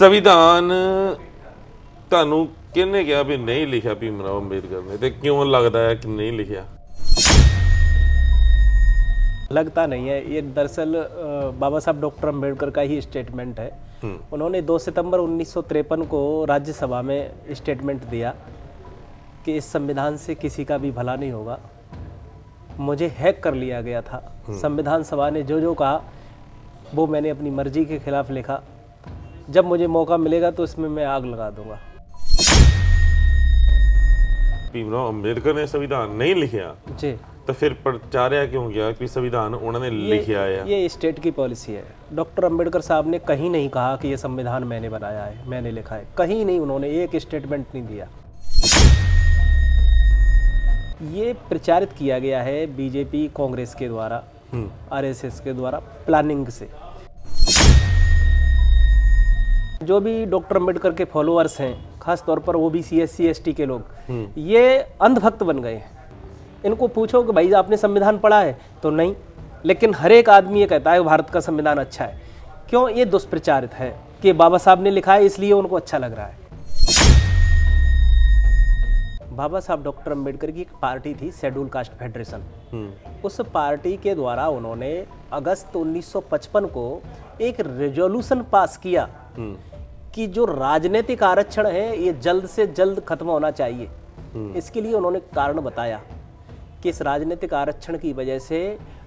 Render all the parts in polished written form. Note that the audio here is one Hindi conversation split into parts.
संविधान ਤੁਹਾਨੂੰ ਕਿਹਨੇ ਕਿਹਾ ਵੀ ਨਹੀਂ ਲਿਖਿਆ ਭੀਮ ਰਾਓ ਅੰਬੇਦਕਰ ਨੇ ਤੇ ਕਿਉਂ ਲੱਗਦਾ ਹੈ कि नहीं लिखिया? लगता नहीं है ये दरअसल बाबा साहब डॉक्टर अम्बेडकर का ही स्टेटमेंट है। उन्होंने 2 सितंबर 1953 को राज्यसभा में स्टेटमेंट दिया कि इस संविधान से किसी का भी भला नहीं होगा। मुझे हैक कर लिया गया था। संविधान सभा ने जो जो कहा वो मैंने अपनी मर्जी के खिलाफ लिखा। जब मुझे मौका मिलेगा तो इसमें मैं आग लगा दूंगा। भीमराव अंबेडकर ने संविधान नहीं लिखिया जी, तो फिर प्रचार्य क्यों गया कि संविधान उन्होंने लिखिया है? ये स्टेट की पॉलिसी है। डॉक्टर अंबेडकर साहब ने कहीं नहीं कहा कि ये संविधान मैंने बनाया है, मैंने लिखा है। कहीं नहीं, उन्होंने एक स्टेटमेंट नहीं दिया। ये प्रचारित किया गया है बीजेपी कांग्रेस के द्वारा, आरएसएस के द्वारा प्लानिंग से। जो भी डॉक्टर अंबेडकर के फॉलोअर्स हैं, खास तौर पर ओबीसी SC ST के लोग, ये अंधभक्त बन गए हैं। इनको पूछो कि भाई आपने संविधान पढ़ा है तो नहीं, लेकिन हर एक आदमी ये कहता है भारत का संविधान अच्छा है। क्यों? ये दुष्प्रचारित है कि बाबा साहब ने लिखा है इसलिए उनको अच्छा लग रहा है। बाबा साहब डॉक्टर अंबेडकर की एक पार्टी थी, शेड्यूल कास्ट फेडरेशन। उस पार्टी के द्वारा उन्होंने अगस्त 1955 को एक रेजोल्यूशन पास किया कि जो राजनीतिक आरक्षण है ये जल्द से जल्द खत्म होना चाहिए। इसके लिए उन्होंने कारण बताया कि इस राजनीतिक आरक्षण की वजह से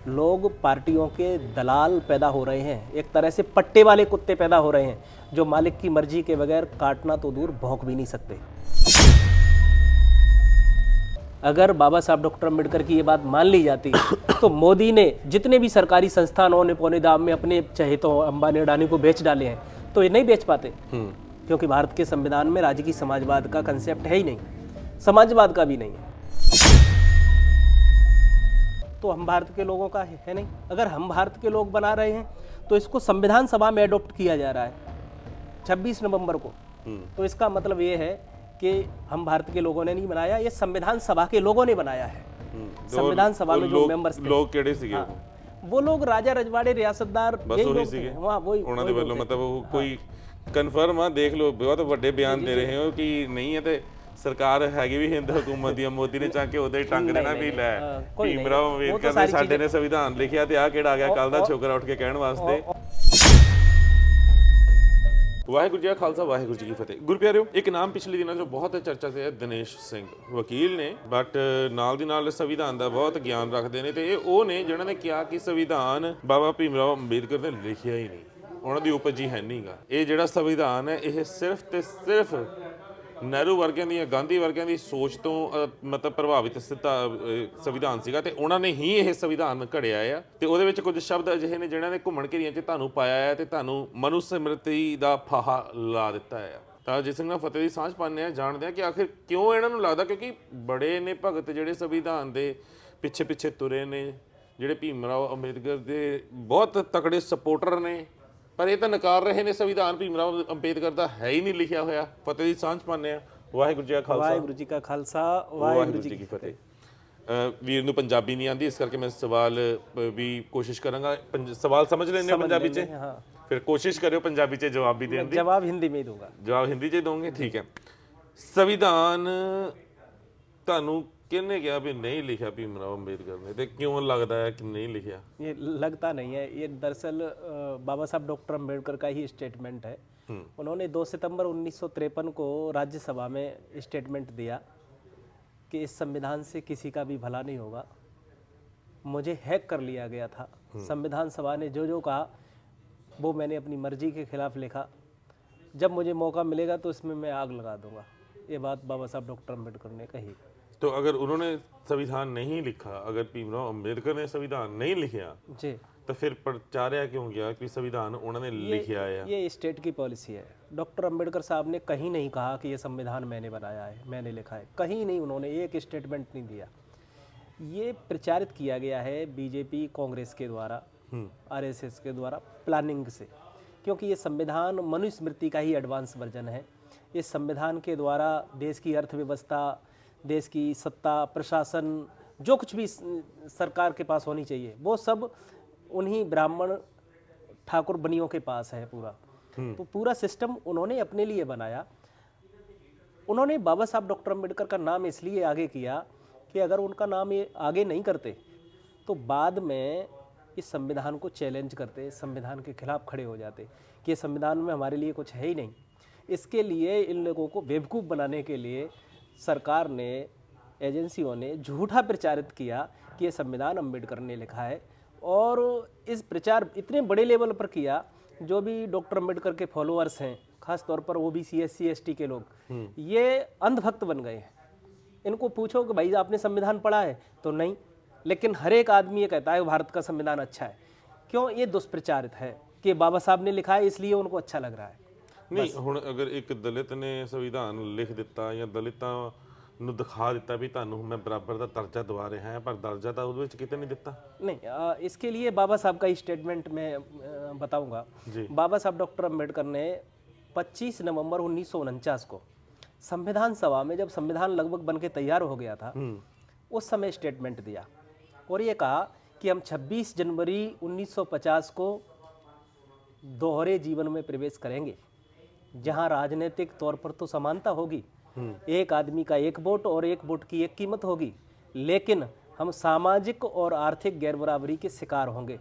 लोग पार्टियों के दलाल पैदा हो रहे हैं, एक तरह से पट्टे वाले कुत्ते पैदा हो रहे हैं जो मालिक की मर्जी के बगैर काटना तो दूर भौंक भी नहीं सकते। अगर बाबा साहब डॉक्टर अंबेडकर की ये बात मान ली जाती तो मोदी ने जितने भी सरकारी संस्थानों ने पौने दाम में अपने चहेतों अंबानी अडानी को बेच डाले हैं तो ये नहीं बेच पाते, क्योंकि भारत के संविधान में राजकीय समाजवाद का कंसेप्ट है ही नहीं, समाजवाद का भी नहीं है। तो हम भारत के लोगों का है नहीं। अगर हम भारत के लोग बना रहे हैं तो इसको संविधान सभा में अडॉप्ट किया जा रहा है 26 नवंबर को। तो इसका मतलब ये है कि हम भारत के लोगों ने नहीं बनाया, ये संविधान सभा के लोगों ने बनाया है। संविधान सभा में जो मेंबर्स थे, लोग केड़े सीगे? वो लोग राजा रजवाड़े रियासतदार यही लोग थे। वहाँ वही ਉਹਨਾਂ ਦੇ ਵੱਲੋਂ ਮਤਲਬ ਉਹ ਕੋਈ ਕਨਫਰਮ ਆ? ਦੇਖ ਲਓ ਬਹੁਤ ਵੱਡੇ ਬਿਆਨ ਦੇ ਰਹੇ ਹੋ ਕਿ ਨਹੀਂ ਹੈ ਤੇ ਸਰਕਾਰ ਹੈਗੀ ਵੀ ਹਿੰਦ ਹਕੂਮਤ ਦੀ। ਮੋਦੀ ਨੇ ਚਾਹ ਕੇ ਉਹਦੇ ਹੀ ਟੰਗ ਦੇਣਾ ਵੀ ਲੈ ਭੀਮਰਾਓ ਅੰਬੇਦਕਰ ਨੇ ਸਾਡੇ ਨੇ ਸੰਵਿਧਾਨ ਲਿਖਿਆ ਤੇ ਆ ਕਿਹੜਾ ਆ ਗਿਆ ਕੱਲ ਦਾ ਛੋਕਰਾ ਉੱਠ ਕੇ ਕਹਿਣ ਵਾਸਤੇ। ਵਾਹਿਗੁਰੂ ਜੀ ਕਾ ਖਾਲਸਾ ਵਾਹਿਗੁਰੂ ਜੀ ਕੀ ਫਤਿਹ। ਗੁਰਪਿਆਰਿਓ, ਇੱਕ ਨਾਮ ਪਿਛਲੇ ਦਿਨਾਂ 'ਚੋਂ ਬਹੁਤ ਚਰਚਾ 'ਤੇ ਹੈ, ਦਿਨੇਸ਼ ਸਿੰਘ ਵਕੀਲ ਨੇ, ਬਟ ਨਾਲ ਦੀ ਨਾਲ ਸੰਵਿਧਾਨ ਦਾ ਬਹੁਤ ਗਿਆਨ ਰੱਖਦੇ ਨੇ ਤੇ ਇਹ ਉਹ ਨੇ ਜਿਨ੍ਹਾਂ ਨੇ ਕਿਹਾ ਕਿ ਸੰਵਿਧਾਨ ਬਾਬਾ ਭੀਮਰਾਓ ਅੰਬੇਦਕਰ ਨੇ ਲਿਖਿਆ ਹੀ ਨਹੀਂ, ਉਹਨਾਂ ਦੀ ਉਪਜ ਹੀ ਹੈ ਨਹੀਂਗਾ। ਇਹ ਜਿਹੜਾ ਸੰਵਿਧਾਨ ਹੈ ਇਹ ਸਿਰਫ ਤੇ ਸਿਰਫ ਨਹਿਰੂ ਵਰਗਿਆਂ ਦੀਆਂ, ਗਾਂਧੀ ਵਰਗਿਆਂ ਦੀ ਸੋਚ ਤੋਂ ਮਤਲਬ ਪ੍ਰਭਾਵਿਤ ਸੰਵਿਧਾਨ ਸੀਗਾ ਤੇ ਉਹਨਾਂ ਨੇ ਹੀ ਇਹ ਸੰਵਿਧਾਨ ਘੜਿਆ ਆ। ਤੇ ਉਹਦੇ ਵਿੱਚ ਕੁਝ ਸ਼ਬਦ ਅਜਿਹੇ ਨੇ ਜਿਨ੍ਹਾਂ ਨੇ ਘੁੰਮਣ ਘੇਰੀਆਂ 'ਚ ਤੁਹਾਨੂੰ ਪਾਇਆ ਹੈ ਤੇ ਤੁਹਾਨੂੰ ਮਨੁ ਸਮ੍ਰਿਤੀ ਦਾ ਫਾਹਾ ਲਾ ਦਿੱਤਾ ਹੈ। ਤਾਂ ਜਿਸ ਨਾਲ ਫਤਿਹ ਦੀ ਸਾਂਝ ਪਾਉਂਦੇ ਆ, ਜਾਣਦੇ ਆ ਕਿ ਆਖਿਰ ਕਿਉਂ ਇਹਨਾਂ ਨੂੰ ਲੱਗਦਾ, ਕਿਉਂਕਿ ਬੜੇ ਨੇ ਭਗਤ ਜਿਹੜੇ ਸੰਵਿਧਾਨ ਦੇ ਪਿੱਛੇ ਪਿੱਛੇ ਤੁਰੇ ਨੇ, ਜਿਹੜੇ ਭੀਮਰਾਓ ਅੰਬੇਦਕਰ ਦੇ ਬਹੁਤ ਤਕੜੇ ਸਪੋਰਟਰ ਨੇ, ਪਰ ਇਹ ਤਾਂ ਨਕਾਰ ਰਹੇ ਨੇ ਸੰਵਿਧਾਨ ਭੀਮਰਾਓ ਅੰਬੇਦਕਰ ਦਾ ਹੈ ਹੀ ਨਹੀਂ ਲਿਖਿਆ ਹੋਇਆ। ਫਤਿਹ ਦੀ ਸਾਂਝ ਪਾਉਂਦੇ ਆ। ਵਾਹਿਗੁਰੂ ਜੀ ਕਾ ਖਾਲਸਾ ਵਾਹਿਗੁਰੂ ਜੀ ਕਾ ਖਾਲਸਾ ਵਾਹਿਗੁਰੂ ਜੀ ਕੀ ਫਤਿਹ। ਵੀਰ ਨੂੰ ਪੰਜਾਬੀ ਨਹੀਂ ਆਉਂਦੀ, ਇਸ ਕਰਕੇ ਮੈਂ ਸਵਾਲ ਵੀ ਕੋਸ਼ਿਸ਼ ਕਰਾਂਗਾ। ਸਵਾਲ ਸਮਝ ਲੈਂਦੇ ਪੰਜਾਬੀ 'ਚ, ਫਿਰ ਕੋਸ਼ਿਸ਼ ਕਰਿਓ ਪੰਜਾਬੀ 'ਚ ਜਵਾਬ ਵੀ ਦੇਣ ਦੀ। ਜਵਾਬ ਹਿੰਦੀ में ही दूंगा। ਜਵਾਬ ਹਿੰਦੀ 'ਚ ਦੋਗੇ? ਠੀਕ ਹੈ। ਸੰਵਿਧਾਨ ਤੁਹਾਨੂੰ किन्ने कहा भी नहीं लिखा भीमराव अंबेडकर ने ते क्यों लगता है कि नहीं लिखा? ये लगता नहीं है, ये दरअसल बाबा साहब डॉक्टर अंबेडकर का ही स्टेटमेंट है। उन्होंने 2 सितंबर 1953 को राज्यसभा में स्टेटमेंट दिया कि इस संविधान से किसी का भी भला नहीं होगा। मुझे हैक कर लिया गया था। संविधान सभा ने जो जो कहा वो मैंने अपनी मर्जी के खिलाफ लिखा। जब मुझे मौका मिलेगा तो इसमें मैं आग लगा दूंगा। ये बात बाबा साहब डॉक्टर अंबेडकर ने कही। तो अगर उन्होंने संविधान नहीं लिखा, अगर भीमराव अंबेडकर ने संविधान नहीं लिखा जी, तो फिर प्रचार्य क्यों गया कि संविधान उन्होंने लिखा है? ये स्टेट की पॉलिसी है। डॉक्टर अंबेडकर साहब ने कहीं नहीं कहा कि ये संविधान मैंने बनाया है, मैंने लिखा है। कहीं नहीं, उन्होंने एक स्टेटमेंट नहीं दिया। ये प्रचारित किया गया है बीजेपी कांग्रेस के द्वारा, आरएसएस के द्वारा प्लानिंग से, क्योंकि ये संविधान मनुस्मृति का ही एडवांस वर्जन है। इस संविधान के द्वारा देश की अर्थव्यवस्था, देश की सत्ता, प्रशासन, जो कुछ भी सरकार के पास होनी चाहिए वो सब उन्हीं ब्राह्मण ठाकुर बनियों के पास है पूरा। तो पूरा सिस्टम उन्होंने अपने लिए बनाया। उन्होंने बाबा साहब डॉक्टर अम्बेडकर का नाम इसलिए आगे किया कि अगर उनका नाम ये आगे नहीं करते तो बाद में इस संविधान को चैलेंज करते, संविधान के खिलाफ खड़े हो जाते कि ये संविधान में हमारे लिए कुछ है ही नहीं। इसके लिए इन लोगों को बेवकूफ़ बनाने के लिए सरकार ने, एजेंसियों ने झूठा प्रचारित किया कि ये संविधान अम्बेडकर ने लिखा है, और इस प्रचार इतने बड़े लेवल पर किया, जो भी डॉक्टर अम्बेडकर के फॉलोअर्स हैं, खास तौर पर ओबीसी SC ST के लोग, ये अंधभक्त बन गए हैं। इनको पूछो कि भाई आपने संविधान पढ़ा है तो नहीं, लेकिन हर एक आदमी ये कहता है भारत का संविधान अच्छा है। क्यों? ये दुष्प्रचारित है कि बाबा साहब ने लिखा है इसलिए उनको अच्छा लग रहा है। नहीं, हुण अगर एक दलित ने संविधान लिख ਦਿੱਤਾ ਜਾਂ ਦਲਿਤਾਂ ਨੂੰ ਦਿਖਾ ਦਿੱਤਾ ਵੀ ਤੁਹਾਨੂੰ ਮੈਂ ਬਰਾਬਰ ਦਾ ਦਰਜਾ ਦਵਾ ਰਿਹਾ ਹਾਂ, ਪਰ ਦਰਜਾ ਤਾਂ ਉਹਦੇ ਵਿੱਚ ਕਿਤੇ ਨਹੀਂ ਦਿੱਤਾ। नहीं, इसके लिए बाबा साहब का स्टेटमेंट मैं बताऊंगा। जी। बाबा साहब डॉक्टर अम्बेडकर ने 25 नवंबर 1949 को संविधान सभा में, जब संविधान लगभग बन के तैयार हो गया था, उस समय स्टेटमेंट दिया और ये कहा कि हम 26 जनवरी 1950 को दोहरे जीवन में प्रवेश करेंगे, जहां राजनीतिक तौर पर तो समानता होगी, एक आदमी का एक वोट और एक वोट की एक कीमत होगी, लेकिन हम सामाजिक और आर्थिक गैरबराबरी के शिकार होंगे।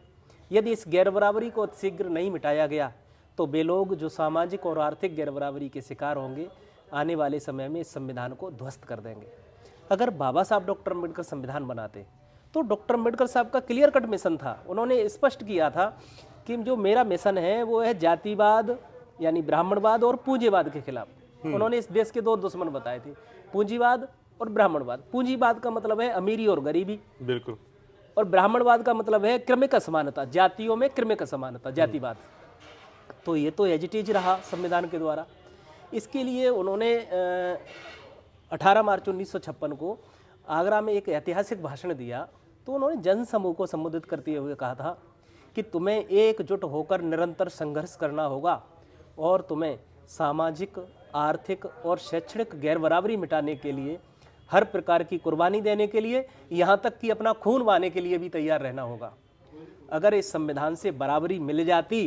यदि इस गैरबराबरी को शीघ्र नहीं मिटाया गया तो वे लोग जो सामाजिक और आर्थिक गैरबराबरी के शिकार होंगे, आने वाले समय में इस संविधान को ध्वस्त कर देंगे। अगर बाबा साहब डॉक्टर अम्बेडकर संविधान बनाते तो डॉक्टर अम्बेडकर साहब का क्लियर कट मिशन था। उन्होंने स्पष्ट किया था कि जो मेरा मिशन है वो है जातिवाद यानी ब्राह्मणवाद और पूंजीवाद के खिलाफ। उन्होंने इस देश के दो दुश्मन बताए थे, पूंजीवाद और ब्राह्मणवाद। पूंजीवाद का मतलब है अमीरी और गरीबी, बिल्कुल, और ब्राह्मणवाद का मतलब है क्रमिक असमानता, जातियों में क्रमिक असमानता, जातिवाद। तो ये तो एज इट इज रहा संविधान के द्वारा। इसके लिए उन्होंने 18 मार्च 1956 को आगरा में एक ऐतिहासिक भाषण दिया। तो उन्होंने जन समूह को संबोधित करते हुए कहा था कि तुम्हें एकजुट होकर निरंतर संघर्ष करना होगा और तुम्हें सामाजिक, आर्थिक और शैक्षणिक गैरबराबरी मिटाने के लिए, हर प्रकार की कुर्बानी देने के लिए, यहाँ तक कि अपना खून बहाने के लिए भी तैयार रहना होगा। अगर इस संविधान से बराबरी मिल जाती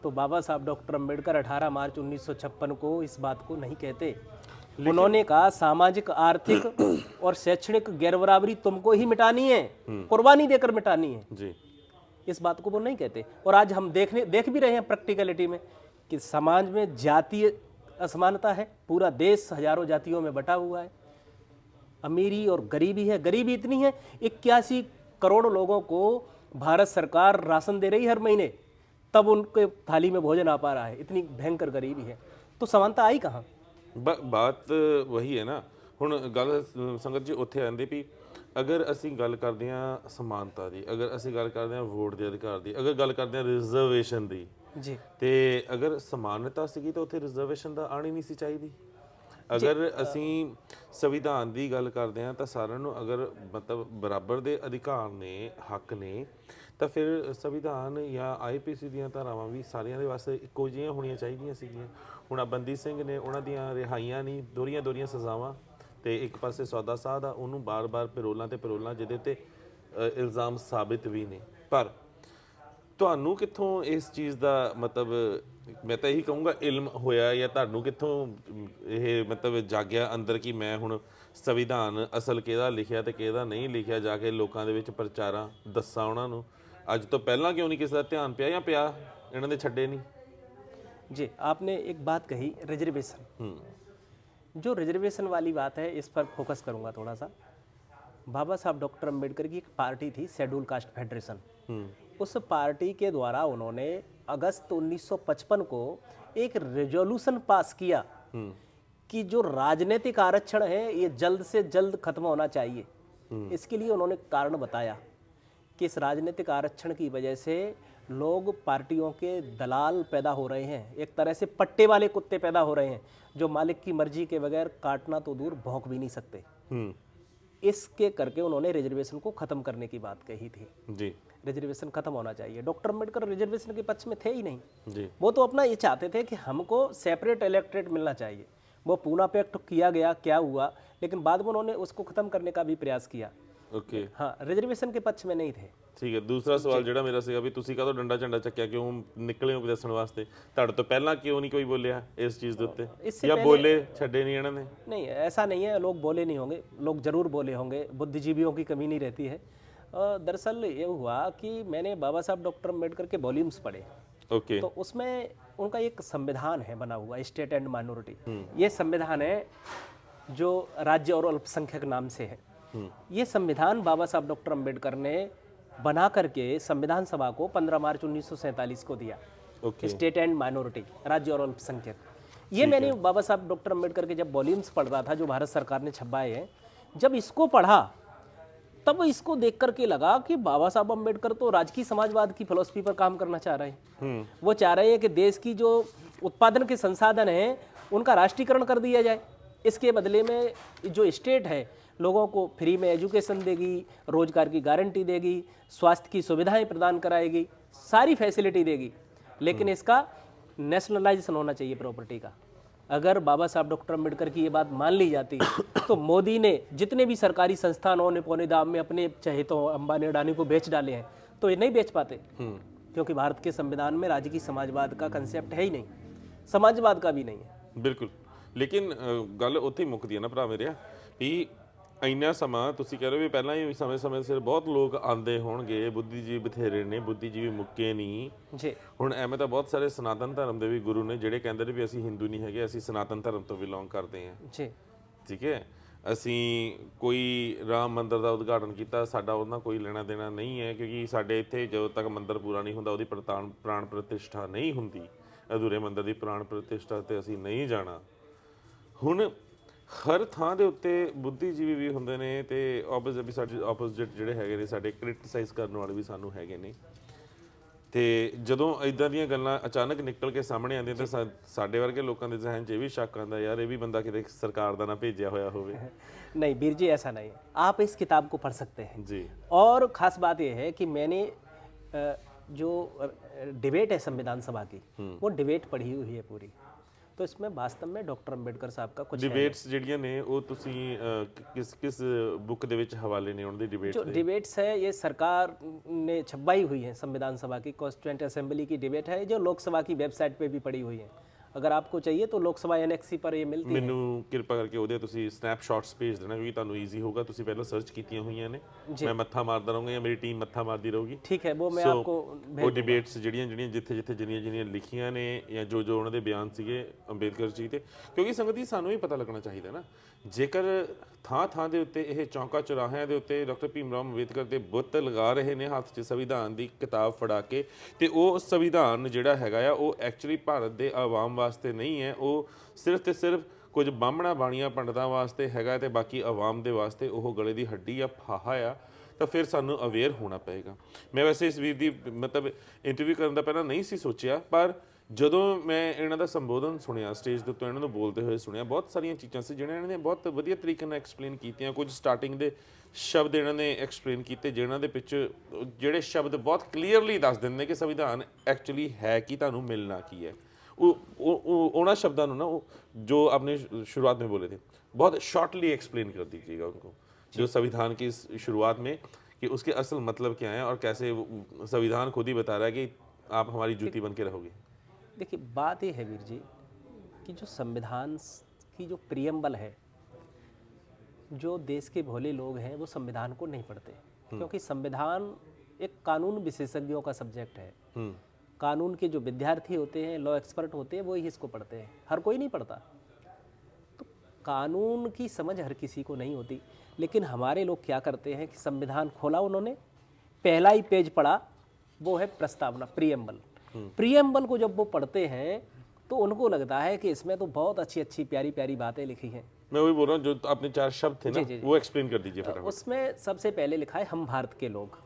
तो बाबा साहब डॉक्टर अम्बेडकर 18 मार्च 1956 को इस बात को नहीं कहते। उन्होंने कहा सामाजिक, आर्थिक और शैक्षणिक गैरबराबरी तुमको ही मिटानी है, कुर्बानी देकर मिटानी है जी। इस बात को वो नहीं कहते। और आज हम देख भी रहे हैं प्रैक्टिकलिटी में कि समाज में जातीय असमानता है, पूरा देश हजारों जातियों में बटा हुआ है, अमीरी और गरीबी है। गरीबी इतनी है, 81 करोड़ लोगों को भारत सरकार राशन दे रही है हर महीने, तब उनके थाली में भोजन आ पा रहा है, इतनी भयंकर गरीबी है। तो समानता आई कहाँ? बात वही है ना। ਹੁਣ ਗੱਲ ਸੰਗਤ ਜੀ ਉੱਥੇ ਆਉਂਦੀ ਵੀ ਅਗਰ ਅਸੀਂ ਗੱਲ ਕਰਦੇ ਹਾਂ ਸਮਾਨਤਾ ਦੀ, ਅਗਰ ਅਸੀਂ ਗੱਲ ਕਰਦੇ ਹਾਂ ਵੋਟ ਦੇ ਅਧਿਕਾਰ ਦੀ, ਅਗਰ ਗੱਲ ਕਰਦੇ ਹਾਂ ਰਿਜ਼ਰਵੇਸ਼ਨ ਦੀ ਜੀ, ਤੇ ਅਗਰ ਸਮਾਨਤਾ ਸੀਗੀ ਤਾਂ ਉੱਥੇ ਰਿਜ਼ਰਵੇਸ਼ਨ ਦਾ ਆਣੀ ਨਹੀਂ ਸੀ ਚਾਹੀਦੀ। ਅਗਰ ਅਸੀਂ ਸੰਵਿਧਾਨ ਦੀ ਗੱਲ ਕਰਦੇ ਹਾਂ ਤਾਂ ਸਾਰਿਆਂ ਨੂੰ ਅਗਰ ਮਤਲਬ ਬਰਾਬਰ ਦੇ ਅਧਿਕਾਰ ਨੇ, ਹੱਕ ਨੇ, ਤਾਂ ਫਿਰ ਸੰਵਿਧਾਨ ਜਾਂ IPC ਦੀਆਂ ਧਾਰਾਵਾਂ ਵੀ ਸਾਰਿਆਂ ਦੇ ਵਾਸਤੇ ਇੱਕੋ ਜਿਹੀਆਂ ਹੋਣੀਆਂ ਚਾਹੀਦੀਆਂ ਸੀਗੀਆਂ। ਹੁਣ ਆ ਬੰਦੀ ਸਿੰਘ ਨੇ, ਉਹਨਾਂ ਦੀਆਂ ਰਿਹਾਈਆਂ ਨਹੀਂ, ਦੋਹਰੀਆਂ ਸਜ਼ਾਵਾਂ, ਤੇ ਇੱਕ ਪਾਸੇ ਸੌਦਾ ਸਾਧ ਆ, ਉਹਨੂੰ ਬਾਰ-ਬਾਰ ਪੈਰੋਲਾਂ ਤੇ ਪੈਰੋਲਾਂ, ਜਿਹਦੇ ਤੇ ਇਲਜ਼ਾਮ ਸਾਬਿਤ ਵੀ ਨੇ। ਪਰ ਤੁਹਾਨੂੰ ਕਿੱਥੋਂ ਇਸ ਚੀਜ਼ ਦਾ ਮਤਲਬ, ਮੈਂ ਤਾਂ ਇਹੀ ਕਹੂੰਗਾ ਇਲਮ ਹੋਇਆ, ਜਾਂ ਤੁਹਾਨੂੰ ਕਿੱਥੋਂ ਇਹ ਮਤਲਬ ਜਾਗਿਆ ਅੰਦਰ ਕਿ ਮੈਂ ਹੁਣ ਸੰਵਿਧਾਨ ਅਸਲ ਕਿਹਦਾ ਲਿਖਿਆ ਤੇ ਕਿਹਦਾ ਨਹੀਂ ਲਿਖਿਆ ਜਾ ਕੇ ਲੋਕਾਂ ਦੇ ਵਿੱਚ ਪ੍ਰਚਾਰਾਂ ਦੱਸਾਂ ਉਹਨਾਂ ਨੂੰ। ਅੱਜ ਤੋਂ ਪਹਿਲਾਂ ਕਿਉਂ ਨਹੀਂ ਕਿਸੇ ਦਾ ਧਿਆਨ ਪਿਆ, ਜਾਂ ਪਿਆ ਇਹਨਾਂ ਦੇ ਛੱਡੇ ਨਹੀਂ? जी, आपने एक बात कही रिजर्वेशन। जो रिजर्वेशन वाली बात है इस पर फोकस करूंगा थोड़ा सा। बाबा साहब डॉक्टर अम्बेडकर की एक पार्टी थी शेड्यूल कास्ट फेडरेशन। उस पार्टी के द्वारा उन्होंने अगस्त 1955 को एक रेजोल्यूशन पास किया कि जो राजनीतिक आरक्षण है ये जल्द से जल्द खत्म होना चाहिए। इसके लिए उन्होंने कारण बताया कि इस राजनीतिक आरक्षण की वजह से लोग, पार्टियों के दलाल पैदा हो रहे हैं, एक तरह से पट्टे वाले कुत्ते पैदा हो रहे हैं, जो मालिक की मर्जी के बगैर काटना तो दूर भौंक भी नहीं सकते। इसके करके उन्होंने रिजर्वेशन को खत्म करने की बात कही थी जी। रिजर्वेशन खत्म होना चाहिए। डॉक्टर अम्बेडकर रिजर्वेशन के पक्ष में थे ही नहीं जी। वो तो अपना ये चाहते थे कि हमको सेपरेट इलेक्टोरेट मिलना चाहिए। वो पूना पैक्ट किया गया, क्या हुआ, लेकिन बाद में उन्होंने उसको खत्म करने का भी प्रयास किया। ਓਕੇ हाँ रिजर्वेशन के पक्ष में नहीं थे। ਠੀਕ ਹੈ। ਦੂਸਰਾ ਸਵਾਲ ਜਿਹੜਾ ਮੇਰਾ ਸੀਗਾ ਵੀ ਤੁਸੀਂ ਕਾਹਤੋਂ ਡੰਡਾ ਝੰਡਾ ਚੱਕਿਆ, ਕਿਉਂ ਨਿਕਲੇ ਹੋ ਦੱਸਣ ਵਾਸਤੇ? ਤੁਹਾਡੇ ਤੋਂ ਪਹਿਲਾਂ ਕਿਉਂ ਨਹੀਂ ਕੋਈ ਬੋਲਿਆ ਇਸ ਚੀਜ਼ ਦੇ ਉੱਤੇ, इससे ਜਾਂ ਬੋਲੇ ਛੱਡੇ ਨਹੀਂ ਇਹਨਾਂ ਨੇ? नहीं ऐसा नहीं है, लोग बोले नहीं होंगे, लोग जरूर बोले होंगे, बुद्धिजीवियों की कमी नहीं रहती है। दरअसल ये हुआ कि मैंने बाबा साहब डॉक्टर अम्बेडकर के वॉल्यूम्स पढ़े, ਓਕੇ तो उसमें उनका एक संविधान है बना हुआ, स्टेट एंड माइनॉरिटी। ये संविधान है जो राज्य और अल्पसंख्यक नाम से है। ये संविधान बाबा साहब डॉक्टर अम्बेडकर ने बना करके संविधान सभा को 15 मार्च 1947 को दिया। ओके स्टेट एंड माइनॉरिटी, राज्य और अल्पसंख्यक। ये मैंने बाबा साहब डॉक्टर अम्बेडकर के जब वॉल्यूम्स पढ़ रहा था जो भारत सरकार ने छपवाए हैं, जब इसको पढ़ा तब इसको देख करके लगा कि बाबा साहब अम्बेडकर तो राजकीय समाजवाद की फिलॉसफी पर काम करना चाह रहे हैं। वो चाह रहे हैं कि देश की जो उत्पादन के संसाधन हैं उनका राष्ट्रीयकरण कर दिया जाए। इसके बदले में जो स्टेट है लोगों को फ्री में एजुकेशन देगी, रोजगार की गारंटी देगी, स्वास्थ्य की सुविधाएं प्रदान कराएगी, सारी फैसिलिटी देगी, लेकिन इसका नेशनलाइजेशन होना चाहिए प्रॉपर्टी का। अगर बाबा साहब डॉक्टर अम्बेडकर की ये बात मान ली जाती तो मोदी ने जितने भी सरकारी संस्थानों ने पौने दाम में अपने चहेतों अंबानी अडानी को बेच डाले हैं, तो ये नहीं बेच पाते, क्योंकि भारत के संविधान में राजकीय समाजवाद का कंसेप्ट है ही नहीं, समाजवाद का भी नहीं है। ਬਿਲਕੁਲ। ਲੇਕਿਨ ਗੱਲ ਉੱਥੇ ਹੀ ਮੁੱਕਦੀ ਹੈ ਨਾ ਭਰਾ ਮੇਰੇ, ਵੀ ਇੰਨਾ ਸਮਾਂ ਤੁਸੀਂ ਕਹਿ ਰਹੇ ਹੋ ਵੀ ਪਹਿਲਾਂ ਹੀ ਸਮੇਂ ਸਿਰ ਬਹੁਤ ਲੋਕ ਆਉਂਦੇ ਹੋਣਗੇ, ਬੁੱਧੀਜੀਵੀ ਬਥੇਰੇ ਨੇ, ਬੁੱਧੀਜੀਵੀ ਮੁੱਕੇ ਨਹੀਂ। जी ਹੁਣ ਐਵੇਂ ਤਾਂ ਬਹੁਤ ਸਾਰੇ ਸਨਾਤਨ ਧਰਮ ਦੇ ਵੀ ਗੁਰੂ ਨੇ ਜਿਹੜੇ ਕਹਿੰਦੇ ਨੇ ਵੀ ਅਸੀਂ ਹਿੰਦੂ ਨਹੀਂ ਹੈਗੇ, ਅਸੀਂ ਸਨਾਤਨ ਧਰਮ ਤੋਂ ਬਿਲੋਂਗ ਕਰਦੇ ਹਾਂ। जी ਠੀਕ ਹੈ, ਅਸੀਂ ਕੋਈ ਰਾਮ ਮੰਦਿਰ ਦਾ ਉਦਘਾਟਨ ਕੀਤਾ, ਸਾਡਾ ਉਹਨਾਂ ਕੋਈ ਲੈਣਾ ਦੇਣਾ ਨਹੀਂ ਹੈ, ਕਿਉਂਕਿ ਸਾਡੇ ਇੱਥੇ ਜਦੋਂ ਤੱਕ ਮੰਦਿਰ ਪੂਰਾ ਨਹੀਂ ਹੁੰਦਾ ਉਹਦੀ ਪ੍ਰਾਣ ਪ੍ਰਤਿਸ਼ਠਾ ਨਹੀਂ ਹੁੰਦੀ, ਅਧੂਰੇ ਮੰਦਿਰ ਦੀ ਪ੍ਰਾਣ ਪ੍ਰਤਿਸ਼ਠਾ ਤੇ ਅਸੀਂ ਨਹੀਂ ਜਾਣਾ। ਹੁਣ ਹਰ ਥਾਂ ਦੇ ਉੱਤੇ ਬੁੱਧੀਜੀਵੀ ਵੀ ਹੁੰਦੇ ਨੇ ਤੇ ਆਪੋਜ਼ਿਟ ਜਿਹੜੇ ਹੈਗੇ ਨੇ ਸਾਡੇ ਕ੍ਰਿਟਿਸਾਈਜ਼ ਕਰਨ ਵਾਲੇ ਵੀ ਸਾਨੂੰ ਹੈਗੇ ਨੇ। ਤੇ ਜਦੋਂ ਇਦਾਂ ਦੀਆਂ ਗੱਲਾਂ ਅਚਾਨਕ ਨਿਕਲ ਕੇ ਸਾਹਮਣੇ ਆਉਂਦੀਆਂ ਤਾਂ ਸਾਡੇ ਵਰਗੇ ਲੋਕਾਂ ਦੇ ਜ਼ਿਹਨ 'ਚ ਇਹ ਵੀ ਸ਼ੱਕ ਆਉਂਦਾ, ਯਾਰ ਇਹ ਵੀ ਬੰਦਾ ਕਿਤੇ ਸਰਕਾਰ ਦਾ ਨਾ ਭੇਜਿਆ ਹੋਇਆ ਹੋਵੇ। नहीं वीर जी, ऐसा नहीं है। आप इस किताब को पढ़ सकते हैं। ਜੀ और ख़ास बात यह है कि मैंने जो डिबेट है संविधान सभा की, वो डिबेट पढ़ी हुई है पूरी, तो इसमें वास्तव में डॉक्टर अम्बेडकर साहब का कुछ है। ਡਿਬੇਟਸ ਜਿਹੜੀਆਂ ਨੇ ਉਹ ਤੁਸੀਂ ਕਿਸ ਬੁੱਕ ਦੇ ਵਿੱਚ ਹਵਾਲੇ ਨੇ ਉਹਨਾਂ ਦੀ ਡਿਬੇਟ जो डिबेट्स है ये सरकार ने छपवाई हुई है, संविधान सभा की कॉन्स्टिट्यूएंट असेंबली की डिबेट है, जो लोकसभा की वेबसाइट पे भी पड़ी हुई है। अगर आपको चाहिए तो लोकसभा एनेक्सी पर ये मिलती है। ਮੈਨੂੰ ਕਿਰਪਾ ਕਰਕੇ ਉਹਦੇ ਤੁਸੀਂ ਸਨੈਪਸ਼ਾਟਸ ਭੇਜ ਦੇਣਾ, ਕਿਉਂਕਿ ਤੁਹਾਨੂੰ ਈਜ਼ੀ ਹੋਊਗਾ, ਤੁਸੀਂ ਪਹਿਲਾਂ ਸਰਚ ਕੀਤੀਆਂ ਹੋਈਆਂ ਨੇ। ਮੈਂ ਮੱਥਾ ਮਾਰਦਾ ਰਹੂੰਗਾ ਜਾਂ ਮੇਰੀ ਟੀਮ ਮੱਥਾ ਮਾਰਦੀ ਰਹੂਗੀ। ठीक है, वो मैं So, आपको ਉਹ ਡਿਬੇਟਸ ਜਿਹੜੀਆਂ ਜਿੱਥੇ ਲਿਖੀਆਂ ਨੇ ਜਾਂ ਜੋ ਉਹਨਾਂ ਦੇ ਬਿਆਨ ਸੀਗੇ ਅੰਬੇਦਕਰ ਜੀ ਤੇ, ਕਿਉਂਕਿ ਸੰਗਤ ਜੀ ਸਾਨੂੰ ਵੀ ਪਤਾ ਲੱਗਣਾ ਚਾਹੀਦਾ ਨਾ, ਜੇਕਰ ਥਾਂ ਦੇ ਉੱਤੇ ਇਹ ਚੌਂਕਾ ਚੌਰਾਹਿਆਂ ਦੇ ਉੱਤੇ ਡਾਕਟਰ ਭੀਮ ਰਾਓ ਅੰਬੇਦਕਰ ਦੇ ਬੁੱਤ ਲਗਾ ਰਹੇ ਨੇ ਹੱਥ 'ਚ ਸੰਵਿਧਾਨ ਦੀ ਕਿਤਾਬ ਫੜਾ ਕੇ, ਤੇ ਉਹ ਸੰਵਿਧਾਨ ਜਿਹੜਾ ਹੈਗਾ ਆ ਉਹ ਐਕਚੁਅਲੀ ਭਾਰਤ ਦੇ ਆਵਾਮ ਵਾਸਤੇ ਨਹੀਂ ਹੈ, ਉਹ ਸਿਰਫ ਤੇ ਸਿਰਫ ਕੁਝ ਬਾਹਮਣਾ ਬਾਣੀਆਂ ਪੰਡਤਾਂ ਵਾਸਤੇ ਹੈਗਾ ਤੇ ਬਾਕੀ ਆਵਾਮ ਦੇ ਵਾਸਤੇ ਉਹ ਗਲੇ ਦੀ ਹੱਡੀ ਆ, ਫਾਹਾ ਆ, ਤਾਂ ਫਿਰ ਸਾਨੂੰ ਅਵੇਅਰ ਹੋਣਾ ਪਏਗਾ। ਮੈਂ ਵੈਸੇ ਇਸ ਵੀਰ ਦੀ ਮਤਲਬ ਇੰਟਰਵਿਊ ਕਰਨ ਦਾ ਪਹਿਲਾਂ ਨਹੀਂ ਸੀ ਸੋਚਿਆ, ਪਰ ਜਦੋਂ ਮੈਂ ਇਹਨਾਂ ਦਾ ਸੰਬੋਧਨ ਸੁਣਿਆ ਸਟੇਜ ਦੇ ਉੱਤੇ, ਇਹਨਾਂ ਨੂੰ ਬੋਲਦੇ ਹੋਏ ਸੁਣਿਆ, ਬਹੁਤ ਸਾਰੀਆਂ ਚੀਜ਼ਾਂ ਸੀ ਜਿਹੜੀਆਂ ਇਹਨਾਂ ਨੇ ਬਹੁਤ ਵਧੀਆ ਤਰੀਕੇ ਨਾਲ ਐਕਸਪਲੇਨ ਕੀਤੀਆਂ। ਕੁਝ ਸਟਾਰਟਿੰਗ ਦੇ ਸ਼ਬਦ ਇਹਨਾਂ ਨੇ ਐਕਸਪਲੇਨ ਕੀਤੇ ਜਿਹਨਾਂ ਦੇ ਵਿੱਚ ਜਿਹੜੇ ਸ਼ਬਦ ਬਹੁਤ ਕਲੀਅਰਲੀ ਦੱਸ ਦਿੰਦੇ ਕਿ ਸੰਵਿਧਾਨ ਐਕਚੁਅਲੀ ਹੈ ਕੀ, ਤੁਹਾਨੂੰ ਮਿਲਣਾ ਕੀ ਹੈ। ਉਹਨਾਂ ਸ਼ब्दों ਨੂੰ ना जो आपने शुरुआत में बोले थे बहुत शॉर्टली एक्सप्लेन कर दीजिएगा उनको, जो संविधान की शुरुआत में, कि उसके असल मतलब क्या है और कैसे संविधान खुद ही बता रहा है कि आप हमारी जूती बन के रहोगे। देखिए बात ये है वीर जी कि जो संविधान की जो प्रियम्बल है, जो देश के भोले लोग हैं वो संविधान को नहीं पढ़ते, क्योंकि संविधान एक कानून विशेषज्ञों का सब्जेक्ट है। कानून के जो विद्यार्थी होते हैं, लॉ एक्सपर्ट होते हैं, वो ही इसको पढ़ते हैं, हर कोई नहीं पढ़ता। तो कानून की समझ हर किसी को नहीं होती, लेकिन हमारे लोग क्या करते हैं कि संविधान खोला उन्होंने, पहला ही पेज पढ़ा, वो है प्रस्तावना, प्रियम्बल। प्रियम्बल को जब वो पढ़ते हैं तो उनको लगता है कि इसमें तो बहुत अच्छी अच्छी प्यारी प्यारी बातें लिखी हैं। मैं वही बोल रहा हूँ, जो आपने 4 शब्द थे ना, वो एक्सप्लेन कर दीजिए फटाफट। उसमें सबसे पहले लिखा है हम भारत के लोग,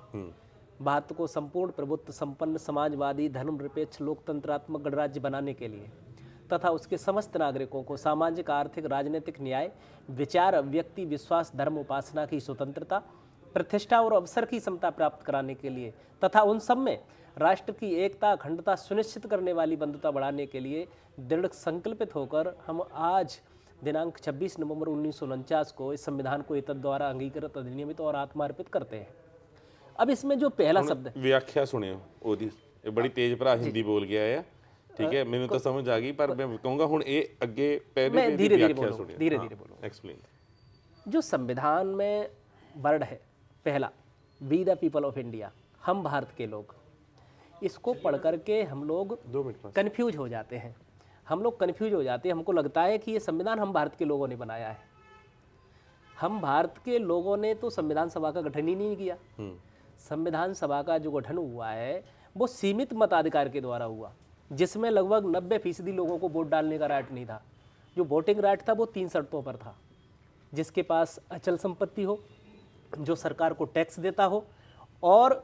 भारत को संपूर्ण प्रभुत्व संपन्न समाजवादी धर्मनिरपेक्ष लोकतंत्रात्मक गणराज्य बनाने के लिए तथा उसके समस्त नागरिकों को सामाजिक आर्थिक राजनीतिक न्याय विचार अभिव्यक्ति विश्वास धर्म उपासना की स्वतंत्रता प्रतिष्ठा और अवसर की समता प्राप्त कराने के लिए तथा उन सब में राष्ट्र की एकता अखंडता सुनिश्चित करने वाली बंधुता बढ़ाने के लिए दृढ़ संकल्पित होकर हम आज दिनांक 26 नवंबर 1949 को इस संविधान को एतद द्वारा अंगीकृत, अधिनियमित और आत्मार्पित करते हैं। अब इसमें जो पहला शब्द है, ਵਿਆਖਿਆ ਸੁਣਿਓ ਉਹਦੀ, ਇਹ ਬੜੀ ਤੇਜ਼ ਭਰਾ ਹਿੰਦੀ ਬੋਲ ਗਿਆ ਆ, ਠੀਕ ਹੈ, ਮੈਨੂੰ ਤਾਂ ਸਮਝ ਆ ਗਈ, ਪਰ ਮੈਂ ਕਹੂੰਗਾ ਹੁਣ ਇਹ ਅੱਗੇ ਪਹਿਲੇ मैं धीरे धीरे ਵਿਆਖਿਆ बोलूँगा, ਸੁਣਿਓ। धीरे धीरे बोलूँगा। ਐਕਸਪਲੇਨ। जो संविधान में वर्ड है पहला, we the people of India, हम भारत के लोग, इसको पढ़ करके हम लोग 2 मिनट पास। कन्फ्यूज हो जाते हैं। हम लोग कन्फ्यूज हो जाते हैं, हमको लगता है कि ये संविधान हम भारत के लोगों ने बनाया है। हम भारत के लोगों ने तो संविधान सभा का गठन ही नहीं किया। संविधान सभा का जो गठन हुआ है वो सीमित मताधिकार के द्वारा हुआ, जिसमें लगभग 90% लोगों को वोट डालने का राइट नहीं था। जो वोटिंग राइट था वो 3 शर्तों पर था, जिसके पास अचल संपत्ति हो, जो सरकार को टैक्स देता हो, और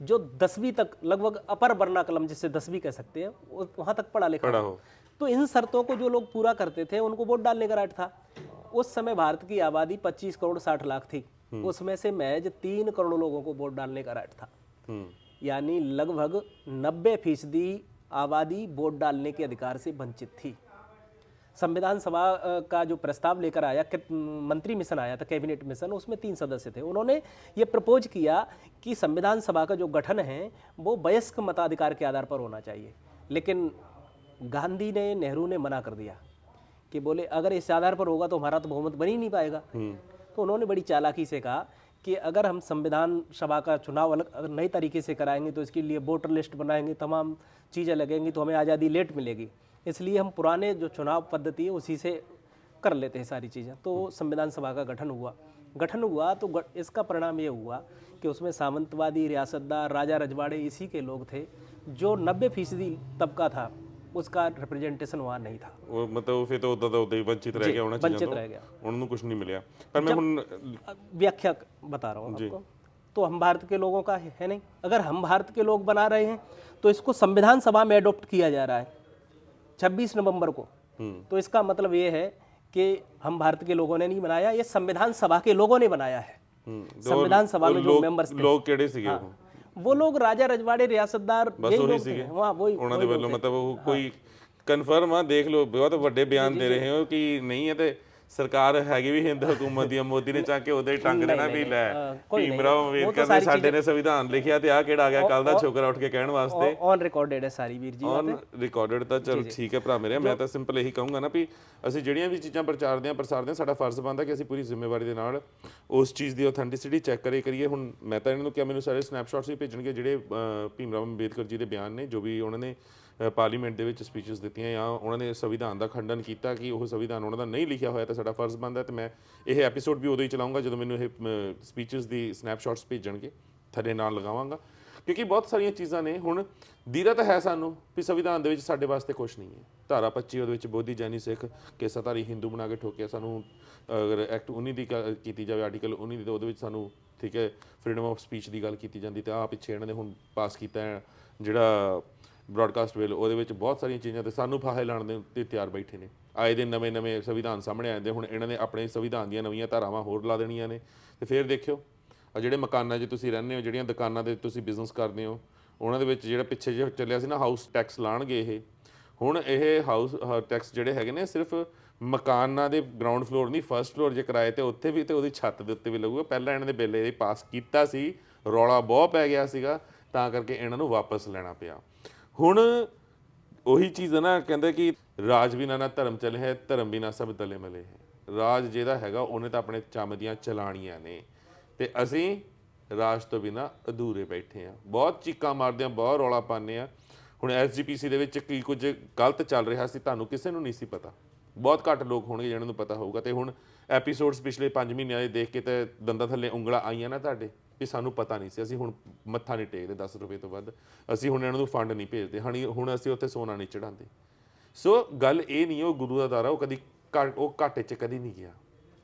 जो 10वीं तक लगभग अपर वर्णाकलम जिसे 10वीं कह सकते हैं वहाँ तक पढ़ा लिखा हो। तो इन शर्तों को जो लोग पूरा करते थे उनको वोट डालने का राइट था। उस समय भारत की आबादी 25 करोड़ 60 लाख थी, उसमें से महज 3 करोड़ लोगों को वोट डालने का राइट था। यानी लगभग 90% आबादी वोट डालने के अधिकार से वंचित थी। संविधान सभा का जो प्रस्ताव लेकर आया, मंत्री मिशन आया था, कैबिनेट मिशन, उसमें 3 सदस्य थे। उन्होंने ये प्रपोज किया कि संविधान सभा का जो गठन है वो वयस्क मताधिकार के आधार पर होना चाहिए, लेकिन गांधी ने, नेहरू ने मना कर दिया कि बोले अगर इस आधार पर होगा तो हमारा तो बहुमत बन ही नहीं पाएगा। तो उन्होंने बड़ी चालाकी से कहा कि अगर हम संविधान सभा का चुनाव अलग अगर नई तरीके से कराएंगे तो इसके लिए वोटर लिस्ट बनाएंगे, तमाम चीज़ें लगेंगी, तो हमें आज़ादी लेट मिलेगी। इसलिए हम पुराने जो चुनाव पद्धति है उसी से कर लेते हैं सारी चीज़ें। तो संविधान सभा का गठन हुआ तो इसका परिणाम ये हुआ कि उसमें सामंतवादी, रियासतदार, राजा रजवाड़े इसी के लोग थे। जो 90% तबका था उसका रिप्रेजेंटेशन वहाँ नहीं था। ਉਹ ਮਤਲਬ ਫਿਰ ਤਾਂ ਉਦਾਂ ਦਾ ਉਦਾਂ ਹੀ ਵੰਚਿਤ ਰਹਿ ਗਿਆ, ਉਹਨਾਂ ਚੀਜ਼ਾਂ वंचित ਤੋਂ रह गया। ਉਹਨਾਂ ਨੂੰ ਕੁਝ ਨਹੀਂ ਮਿਲਿਆ। ਪਰ ਮੈਂ ਹੁਣ व्याख्या बता रहा हूँ आपको। तो हम भारत के लोगों का है नहीं, अगर हम भारत के लोग बना रहे हैं तो इसको संविधान सभा में अडॉप्ट किया जा रहा है 26 नवंबर को। तो इसका मतलब ये है कि हम भारत के लोगों ने नहीं बनाया, ये संविधान सभा के लोगों ने बनाया है। संविधान सभा में जो मेंबर्स थे, ਲੋਕ ਕਿਹੜੇ ਸੀਗੇ ਉਹ? वो लोग राजा रजवाड़े, रियासतदार, ਬਸ यही ਉਹੀ लोग थे। ਸੀਗੇ वहाँ वही ਉਹਨਾਂ ਦੇ ਵੱਲੋਂ, ਮਤਲਬ ਉਹ ਕੋਈ ਕਨਫਰਮ ਆ, ਦੇਖ ਲਓ ਬਹੁਤ ਵੱਡੇ ਬਿਆਨ ਦੇ ਰਹੇ ਹੋ ਕਿ ਨਹੀਂ ਹੈ, ਤੇ ਸਰਕਾਰ ਹੈਗੀ ਵੀ ਹਿੰਦ ਹਕੂਮਤ ਦੀ, ਮੋਦੀ ਨੇ ਚਾਹ ਕੇ ਉਹਦੇ ਟੰਗ ਦੇਣਾ ਵੀ ਲੈ ਭੀਮ ਰਾਓ ਅੰਬੇਦਕਰ ਨੇ ਸਾਡੇ ਨੇ ਸੰਵਿਧਾਨ ਲਿਖਿਆ ਤੇ ਆ ਕਿਹੜਾ ਆ ਗਿਆ ਕੱਲ ਦਾ ਛੋਕਰਾ ਉੱਠ ਕੇ ਕਹਿਣ ਵਾਸਤੇ। ऑन रिकॉर्डेड है सारी वीर जी। ਔਨ ਰਿਕਾਰਡਡ ਤਾਂ ਚਲ ਠੀਕ ਹੈ ਭਰਾ ਮੇਰੇ, ਮੈਂ ਤਾਂ ਸਿੰਪਲ ਇਹੀ ਕਹੂੰਗਾ ਨਾ ਵੀ ਅਸੀਂ ਜਿਹੜੀਆਂ ਵੀ ਚੀਜ਼ਾਂ ਪ੍ਰਸਾਰਦੇ ਹਾਂ, ਸਾਡਾ ਫਰਜ਼ ਬਣਦਾ ਕਿ ਅਸੀਂ ਪੂਰੀ ਜ਼ਿੰਮੇਵਾਰੀ ਦੇ ਨਾਲ ਉਸ ਚੀਜ਼ ਦੀ ਆਥੈਂਟਿਸਿਟੀ ਚੈੱਕ ਕਰੀਏ। ਹੁਣ ਮੈਂ ਤਾਂ ਇਹਨਾਂ ਨੂੰ ਕਿਹਾ ਮੈਨੂੰ ਸਾਰੇ ਸਨੈਪਸ਼ਾਟਸ ਵੀ ਭੇਜਣਗੇ ਜਿਹੜੇ ਭੀਮ ਰਾਓ ਅੰਬੇਦਕਰ ਜੀ ਦੇ ਬਿਆਨ ਨੇ, ਜੋ ਵੀ ਉਹਨਾਂ ਨੇ ਪਾਰਲੀਮੈਂਟ ਦੇ ਵਿੱਚ ਸਪੀਚਸ ਦਿੱਤੀਆਂ ਜਾਂ ਉਹਨਾਂ ਨੇ ਸੰਵਿਧਾਨ ਦਾ ਖੰਡਨ ਕੀਤਾ ਕਿ ਉਹ ਸੰਵਿਧਾਨ ਉਹਨਾਂ ਦਾ ਨਹੀਂ ਲਿਖਿਆ ਹੋਇਆ ਤਾਂ ਸਾਡਾ ਫਰਜ਼ ਬਣਦਾ। ਤੇ ਮੈਂ ਇਹ ਐਪੀਸੋਡ ਵੀ ਉਦੋਂ ਹੀ ਚਲਾਉਂਗਾ ਜਦੋਂ ਮੈਨੂੰ ਇਹ ਸਪੀਚਸ ਦੀ ਸਨੈਪਸ਼ਾਟਸ ਭੇਜਣਗੇ, ਥੱਲੇ ਨਾਲ ਲਗਾਵਾਂਗਾ, ਕਿਉਂਕਿ ਬਹੁਤ ਸਾਰੀਆਂ ਚੀਜ਼ਾਂ ਨੇ। ਹੁਣ ਦੀਰਾ ਤਾਂ ਹੈ ਸਾਨੂੰ ਵੀ ਸੰਵਿਧਾਨ ਦੇ ਵਿੱਚ ਸਾਡੇ ਵਾਸਤੇ ਕੁਛ ਨਹੀਂ ਹੈ। ਧਾਰਾ 25 ਉਹਦੇ ਵਿੱਚ ਬੋਧੀ, ਜੈਨੀ, ਸਿੱਖ, ਕੇਸਾਧਾਰੀ ਹਿੰਦੂ ਬਣਾ ਕੇ ਠੋਕਿਆ ਸਾਨੂੰ। ਅਗਰ ਐਕਟ 19 ਦੀ ਕੀਤੀ ਜਾਵੇ, ਆਰਟੀਕਲ 19 ਦੀ, ਤਾਂ ਉਹਦੇ ਵਿੱਚ ਸਾਨੂੰ ਠੀਕ ਹੈ ਫਰੀडम ਆਫ ਸਪੀਚ ਦੀ ਗੱਲ ਕੀਤੀ ਜਾਂਦੀ। ਤੇ ਆਹ ਪਿੱਛੇ ਇਹਨਾਂ ਨੇ ਹੁਣ ਪਾਸ ਕੀਤਾ ਜਿਹੜਾ ਬ੍ਰੌਡਕਾਸਟ ਬਿੱਲ, ਉਹਦੇ ਵਿੱਚ ਬਹੁਤ ਸਾਰੀਆਂ ਚੀਜ਼ਾਂ ਤੇ ਸਾਨੂੰ ਫਾਹੇ ਲਾਉਣ ਦੇ ਉੱਤੇ ਤਿਆਰ ਬੈਠੇ ਨੇ। ਆਏ ਦਿਨ ਨਵੇਂ ਸੰਵਿਧਾਨ ਸਾਹਮਣੇ ਆ ਜਾਂਦੇ। ਹੁਣ ਇਹਨਾਂ ਨੇ ਆਪਣੇ ਸੰਵਿਧਾਨ ਦੀਆਂ ਨਵੀਆਂ ਧਾਰਾਵਾਂ ਹੋਰ ਲਾ ਦੇਣੀਆਂ ਨੇ। ਤੇ ਫਿਰ ਦੇਖਿਓ ਆ ਜਿਹੜੇ ਮਕਾਨਾਂ 'ਚ ਤੁਸੀਂ ਰਹਿੰਦੇ ਹੋ, ਜਿਹੜੀਆਂ ਦੁਕਾਨਾਂ ਦੇ ਤੁਸੀਂ ਬਿਜ਼ਨਸ ਕਰਦੇ ਹੋ, ਉਹਨਾਂ ਦੇ ਵਿੱਚ ਜਿਹੜਾ ਪਿੱਛੇ ਜਿਹੇ ਚੱਲਿਆ ਸੀ ਨਾ ਹਾਊਸ ਟੈਕਸ ਲਾਣਗੇ ਇਹ। ਹੁਣ ਇਹ ਹਾਊਸ ਟੈਕਸ ਜਿਹੜੇ ਹੈਗੇ ਨੇ ਸਿਰਫ ਮਕਾਨਾਂ ਦੇ ਗਰਾਊਂਡ ਫਲੋਰ ਨਹੀਂ, ਫਸਟ ਫਲੋਰ ਜੇ ਕਿਰਾਏ ਤੇ ਉੱਥੇ ਵੀ ਤੇ ਉਹਦੀ ਛੱਤ ਦੇ ਉੱਤੇ ਵੀ ਲੱਗੂਗਾ। ਪਹਿਲਾਂ ਇਹਨਾਂ ਦੇ ਬਿੱਲ ਇਹ ਪਾਸ ਕੀਤਾ ਸੀ, ਰੌਲਾ ਬਹੁਤ ਪੈ ਗਿਆ ਸੀਗਾ, ਤਾਂ ਕਰਕੇ ਇਹਨਾਂ ਨੂੰ ਵਾਪਸ ਲੈਣਾ ਪਿਆ। ਹੁਣ ਉਹੀ ਚੀਜ਼ ਹੈ ਨਾ, ਕਹਿੰਦੇ ਕਿ ਰਾਜ ਬਿਨਾਂ ਨਾ ਧਰਮ ਚਲੇ ਹੈ, ਧਰਮ ਬਿਨਾਂ ਸਭ ਤਲੇ ਮਲੇ ਹੈ। ਰਾਜ ਜਿਹਦਾ ਹੈਗਾ ਉਹਨੇ ਤਾਂ ਆਪਣੇ ਚੰਮ ਦੀਆਂ ਚਲਾਣੀਆਂ ਨੇ, ਤੇ ਅਸੀਂ ਰਾਜ ਤੋਂ ਬਿਨਾਂ ਅਧੂਰੇ ਬੈਠੇ ਹਾਂ। ਬਹੁਤ ਚੀਕਾਂ ਮਾਰਦੇ ਹਾਂ, ਬਹੁਤ ਰੌਲਾ ਪਾਉਂਦੇ ਹਾਂ। ਹੁਣ SGPC ਦੇ ਵਿੱਚ ਕੀ ਕੁਝ ਗਲਤ ਚੱਲ ਰਿਹਾ ਸੀ ਤੁਹਾਨੂੰ ਕਿਸੇ ਨੂੰ ਨਹੀਂ ਸੀ ਪਤਾ, ਬਹੁਤ ਘੱਟ ਲੋਕ ਹੋਣਗੇ ਜਿਹਨਾਂ ਨੂੰ ਪਤਾ ਹੋਊਗਾ। ਤੇ ਹੁਣ ਐਪੀਸੋਡਸ ਪਿਛਲੇ 5 ਮਹੀਨਿਆਂ ਦੇ ਦੇਖ ਕੇ ਤੇ ਦੰਦਾਂ ਥੱਲੇ ਉਂਗਲਾਂ ਆਈਆਂ ਨਾ ਤੁਹਾਡੇ ਵੀ ਸਾਨੂੰ ਪਤਾ ਨਹੀਂ ਸੀ। ਅਸੀਂ ਹੁਣ ਮੱਥਾ ਨਹੀਂ ਟੇਕਦੇ 10 ਰੁਪਏ ਤੋਂ ਵੱਧ, ਅਸੀਂ ਹੁਣ ਇਹਨਾਂ ਨੂੰ ਫੰਡ ਨਹੀਂ ਭੇਜਦੇ, ਹੁਣ ਅਸੀਂ ਉੱਥੇ ਸੋਨਾ ਨਹੀਂ ਚੜਾਉਂਦੇ। ਸੋ ਗੱਲ ਇਹ ਨਹੀਂ, ਉਹ ਗੁਰੂ ਦਾ ਦਾਰਾ, ਉਹ ਕਦੀ ਉਹ ਘਾਟੇ 'ਚ ਕਦੀ ਨਹੀਂ ਗਿਆ।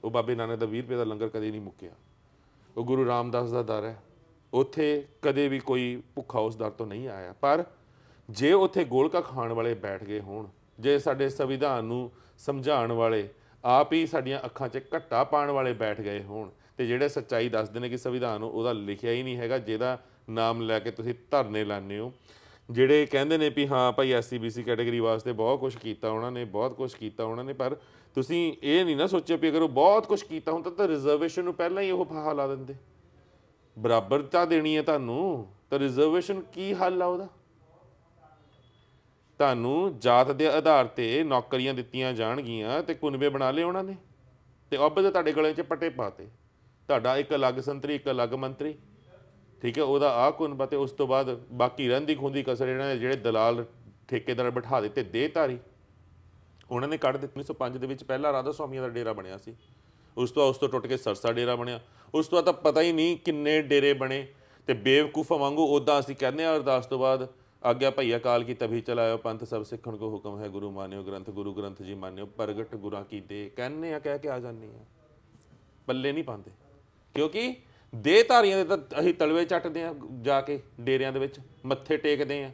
ਉਹ ਬਾਬੇ ਨਾਨਕ ਦਾ 20 ਰੁਪਏ ਦਾ ਲੰਗਰ ਕਦੇ ਨਹੀਂ ਮੁੱਕਿਆ। ਉਹ ਗੁਰੂ ਰਾਮਦਾਸ ਦਾ ਦਰ ਹੈ, ਉੱਥੇ ਕਦੇ ਵੀ ਕੋਈ ਭੁੱਖਾ ਉਸ ਦਰ ਤੋਂ ਨਹੀਂ ਆਇਆ। ਪਰ ਜੇ ਉੱਥੇ ਗੋਲਕਾ ਖਾਣ ਵਾਲੇ ਬੈਠ ਗਏ ਹੋਣ, ਜੇ ਸਾਡੇ ਸੰਵਿਧਾਨ ਨੂੰ ਸਮਝਾਉਣ ਵਾਲੇ ਆਪ ਹੀ ਸਾਡੀਆਂ ਅੱਖਾਂ 'ਚ ਘੱਟਾ ਪਾਉਣ ਵਾਲੇ ਬੈਠ ਗਏ ਹੋਣ, ਤੇ ਜਿਹੜੇ ਸੱਚਾਈ ਦੱਸਦੇ ਨੇ ਕਿ ਸੰਵਿਧਾਨ ਉਹਦਾ ਲਿਖਿਆ ਹੀ ਨਹੀਂ ਹੈਗਾ, ਜਿਹਦਾ ਨਾਮ ਲੈ ਕੇ ਤੁਸੀਂ ਧਰਨੇ ਲਾਉਂਦੇ ਹੋ, ਜਿਹੜੇ ਕਹਿੰਦੇ ਨੇ ਵੀ ਹਾਂ ਭਾਈ SC BC ਕੈਟਾਗਰੀ ਵਾਸਤੇ ਬਹੁਤ ਕੁਝ ਕੀਤਾ ਉਹਨਾਂ ਨੇ, ਬਹੁਤ ਕੁਝ ਕੀਤਾ ਉਹਨਾਂ ਨੇ, ਪਰ ਤੁਸੀਂ ਇਹ ਨਹੀਂ ਨਾ ਸੋਚਿਆ ਵੀ ਅਗਰ ਉਹ ਬਹੁਤ ਕੁਝ ਕੀਤਾ ਹੁੰਦਾ ਤਾਂ ਰਿਜ਼ਰਵੇਸ਼ਨ ਨੂੰ ਪਹਿਲਾਂ ਹੀ ਉਹ ਫਾਹਾ ਲਾ ਦਿੰਦੇ। ਬਰਾਬਰਤਾ ਦੇਣੀ ਹੈ ਤੁਹਾਨੂੰ ਤਾਂ ਰਿਜ਼ਰਵੇਸ਼ਨ ਕੀ ਹੱਲ ਆ ਉਹਦਾ? ਤੁਹਾਨੂੰ ਜਾਤ ਦੇ ਆਧਾਰ ਤੇ ਨੌਕਰੀਆਂ ਦਿੱਤੀਆਂ ਜਾਣਗੀਆਂ ਤੇ ਕੁਨਬੇ ਬਣਾ ਲਏ ਉਹਨਾਂ ਨੇ, ਤੇ ਅੱਬ ਦੇ ਤੁਹਾਡੇ ਗਲੇ 'ਚ ਪੱਟੇ ਪਾਤੇ। ਤੁਹਾਡਾ ਇੱਕ ਅਲੱਗ ਸੰਤਰੀ, ਇੱਕ ਅਲੱਗ ਮੰਤਰੀ, ਠੀਕ ਹੈ, ਉਹਦਾ ਆਹ ਕੁਨਬਾ, ਤੇ ਉਸ ਤੋਂ ਬਾਅਦ ਬਾਕੀ ਰਹਿੰਦੀ ਖੁੰਦੀ ਕਸਰ ਇਹਨਾਂ ਨੇ ਜਿਹੜੇ ਦਲਾਲ ਠੇਕੇਦਾਰ ਬਿਠਾ ਦਿੱਤੇ ਦੇਹਧਾਰੀ, ਉਹਨਾਂ ਨੇ ਕੱਢ ਦਿੱਤੇ। 1905 ਦੇ ਵਿੱਚ ਪਹਿਲਾ ਰਾਧਾ ਸੁਆਮੀਆਂ ਦਾ ਡੇਰਾ ਬਣਿਆ ਸੀ, ਉਸ ਤੋਂ ਟੁੱਟ ਕੇ ਸਰਸਾ ਡੇਰਾ ਬਣਿਆ, ਉਸ ਤੋਂ ਬਾਅਦ ਤਾਂ ਪਤਾ ਹੀ ਨਹੀਂ ਕਿੰਨੇ ਡੇਰੇ ਬਣੇ। ਤੇ ਬੇਵਕੂਫਾਂ ਵਾਂਗੂ ਉੱਦਾਂ ਅਸੀਂ ਕਹਿੰਦੇ ਹਾਂ ਅਰਦਾਸ ਤੋਂ ਬਾਅਦ ਆਗਿਆ ਭਈ ਅਕਾਲ ਕੀ ਤਭੀ ਚਲਾਇਓ, ਪੰਥ ਸਭ ਸਿੱਖਣ ਕੋ ਹੁਕਮ ਹੈ, ਗੁਰੂ ਮਾਨਿਓ ਗ੍ਰੰਥ, ਗੁਰੂ ਗ੍ਰੰਥ ਜੀ ਮਾਨਿਓ, ਪ੍ਰਗਟ ਗੁਰਾਂ ਕੀ ਦੇ, ਕਹਿੰਦੇ ਆ, ਕਹਿ ਕੇ ਆ ਜਾਂਦੇ ਆ, ਪੱਲੇ ਨਹੀਂ ਪਾਉਂਦੇ। ਕਿਉਂਕਿ ਦੇਹਧਾਰੀਆਂ ਦੇ ਤਾਂ ਅਸੀਂ ਤਲਵੇ ਚੱਟਦੇ ਆ, ਜਾ ਕੇ ਡੇਰਿਆਂ ਦੇ ਵਿੱਚ ਮੱਥੇ ਟੇਕਦੇ ਆ।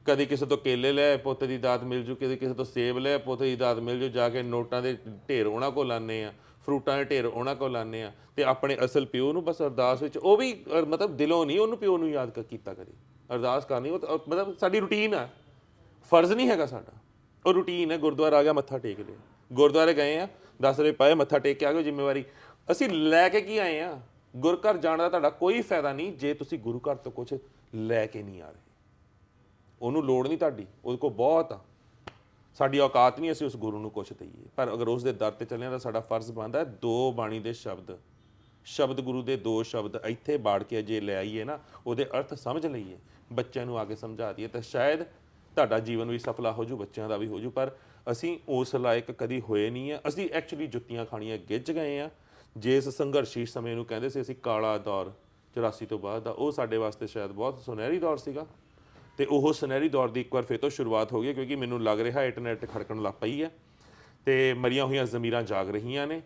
ਕਦੀ ਕਿਸੇ ਤੋਂ ਕੇਲੇ ਲੈ ਪੁੱਤ ਦੀ ਦਾਤ ਮਿਲ ਜੂ, ਕਦੇ ਕਿਸੇ ਤੋਂ ਸੇਬ ਲੈ ਪੁੱਤ ਦੀ ਦਾਤ ਮਿਲ ਜੂ, ਜਾ ਕੇ ਨੋਟਾਂ ਦੇ ਢੇਰ ਉਹਨਾਂ ਕੋਲ ਲਾਉਂਦੇ ਆ, ਫਰੂਟਾਂ ਦੇ ਢੇਰ ਉਹਨਾਂ ਕੋਲ ਲਾਉਂਦੇ ਆ, ਤੇ ਆਪਣੇ ਅਸਲ ਪਿਓ ਨੂੰ ਬਸ ਅਰਦਾਸ ਵਿੱਚ, ਉਹ ਵੀ ਮਤਲਬ ਦਿਲੋਂ ਨਹੀਂ ਉਹਨੂੰ ਪਿਓ ਨੂੰ ਯਾਦ ਕੀਤਾ ਕਦੀ। ਅਰਦਾਸ ਕਰਨੀ ਉਹ ਮਤਲਬ ਸਾਡੀ ਰੂਟੀਨ ਆ, ਫਰਜ਼ ਨਹੀਂ ਹੈਗਾ ਸਾਡਾ, ਉਹ ਰੂਟੀਨ ਹੈ। ਗੁਰਦੁਆਰਾ ਆ ਗਿਆ ਮੱਥਾ ਟੇਕ ਲਿਆ, ਗੁਰਦੁਆਰੇ ਗਏ ਆ 10 ਰੁਪਏ ਪਾਏ ਮੱਥਾ ਟੇਕ ਕੇ ਆ ਗਏ, ਜ਼ਿੰਮੇਵਾਰੀ ਅਸੀਂ ਲੈ ਕੇ ਕੀ ਆਏ ਆ? ਗੁਰੂ ਘਰ ਜਾਣ ਦਾ ਤੁਹਾਡਾ ਕੋਈ ਫਾਇਦਾ ਨਹੀਂ ਜੇ ਤੁਸੀਂ ਗੁਰੂ ਘਰ ਤੋਂ ਕੁਝ ਲੈ ਕੇ ਨਹੀਂ ਆ ਰਹੇ। ਉਹਨੂੰ ਲੋੜ ਨਹੀਂ ਤੁਹਾਡੀ, ਉਹਦੇ ਕੋਲ ਬਹੁਤ ਆ, ਸਾਡੀ ਔਕਾਤ ਨਹੀਂ ਅਸੀਂ ਉਸ ਗੁਰੂ ਨੂੰ ਕੁਛ ਦਈਏ। ਪਰ ਅਗਰ ਉਸ ਦੇ ਦਰ ਤੇ ਚੱਲੇ ਤਾਂ ਸਾਡਾ ਫਰਜ਼ ਬਣਦਾ ਹੈ ਦੋ ਬਾਣੀ ਦੇ ਸ਼ਬਦ ਗੁਰੂ ਦੇ ਦੋ ਸ਼ਬਦ ਇੱਥੇ ਬਾੜ ਕੇ ਜੇ ਲੈ ਆਈਏ ਨਾ, ਉਹਦੇ ਅਰਥ ਸਮਝ ਲਈਏ, ਬੱਚਿਆਂ ਨੂੰ ਆ ਕੇ ਸਮਝਾ ਦਈਏ, ਤਾਂ ਸ਼ਾਇਦ ਤੁਹਾਡਾ ਜੀਵਨ ਵੀ ਸਫਲਾ ਹੋ ਜੂ, ਬੱਚਿਆਂ ਦਾ ਵੀ ਹੋ ਜੂ। ਪਰ ਅਸੀਂ ਉਸ ਲਾਇਕ ਕਦੀ ਹੋਏ ਨਹੀਂ ਆ। ਅਸੀਂ ਐਕਚੁਅਲੀ ਜੁੱਤੀਆਂ ਖਾਣੀਆਂ ਗਿੱਝ ਗਏ ਆ। ਜਿਸ ਸੰਘਰਸ਼ੀ ਸਮੇਂ ਨੂੰ ਕਹਿੰਦੇ ਸੀ ਅਸੀਂ ਕਾਲਾ ਦੌਰ 84 ਤੋਂ ਬਾਅਦ ਦਾ, ਉਹ ਸਾਡੇ ਵਾਸਤੇ ਸ਼ਾਇਦ ਬਹੁਤ ਸੁਨਹਿਰੀ ਦੌਰ ਸੀਗਾ, ਤੇ ਉਹ ਸੁਨਹਿਰੀ ਦੌਰ ਦੀ ਇੱਕ ਵਾਰ ਫਿਰ ਤੋਂ ਸ਼ੁਰੂਆਤ ਹੋ ਗਈ। ਕਿਉਂਕਿ ਮੈਨੂੰ ਲੱਗ ਰਿਹਾ ਇੰਟਰਨੈਟ ਖੜਕਣ ਲੱਗ ਪਈ ਹੈ ਤੇ ਮਰੀਆਂ ਹੋਈਆਂ ਜ਼ਮੀਰਾਂ ਜਾਗ ਰਹੀਆਂ ਨੇ,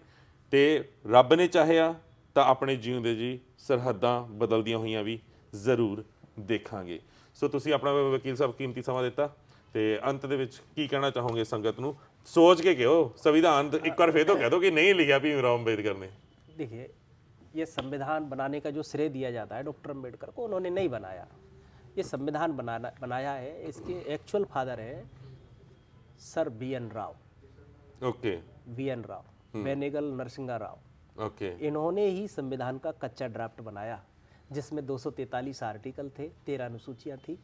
ਤੇ ਰੱਬ ਨੇ ਚਾਹਿਆ ਤਾਂ ਆਪਣੇ ਜਿਉਂਦੇ ਜੀ ਸਰਹੱਦਾਂ ਬਦਲਦੀਆਂ ਹੋਈਆਂ ਵੀ ਜ਼ਰੂਰ ਦੇਖਾਂਗੇ। ਸੋ ਤੁਸੀਂ ਆਪਣਾ ਵਕੀਲ ਸਾਹਿਬ ਕੀਮਤੀ ਸਮਾਂ ਦਿੱਤਾ, ਤੇ ਅੰਤ ਦੇ ਵਿੱਚ ਕੀ ਕਹਿਣਾ ਚਾਹੋਗੇ ਸੰਗਤ ਨੂੰ? सोच के कहो, संविधान एक बार फिर तो कह दो कि नहीं लिखा भीमराव अम्बेडकर ने। देखिए, ये संविधान बनाने का जो श्रेय दिया जाता है डॉक्टर अम्बेडकर को, उन्होंने नहीं बनाया। ये संविधान बनाया है, इसके एक्चुअल फादर है sir BN Rao. Okay. BN Rao, Benegal Narasimha Rao. Okay. इन्होंने ही संविधान का कच्चा ड्राफ्ट बनाया, जिसमें 243 आर्टिकल थे, 13 अनुसूचियाँ थी,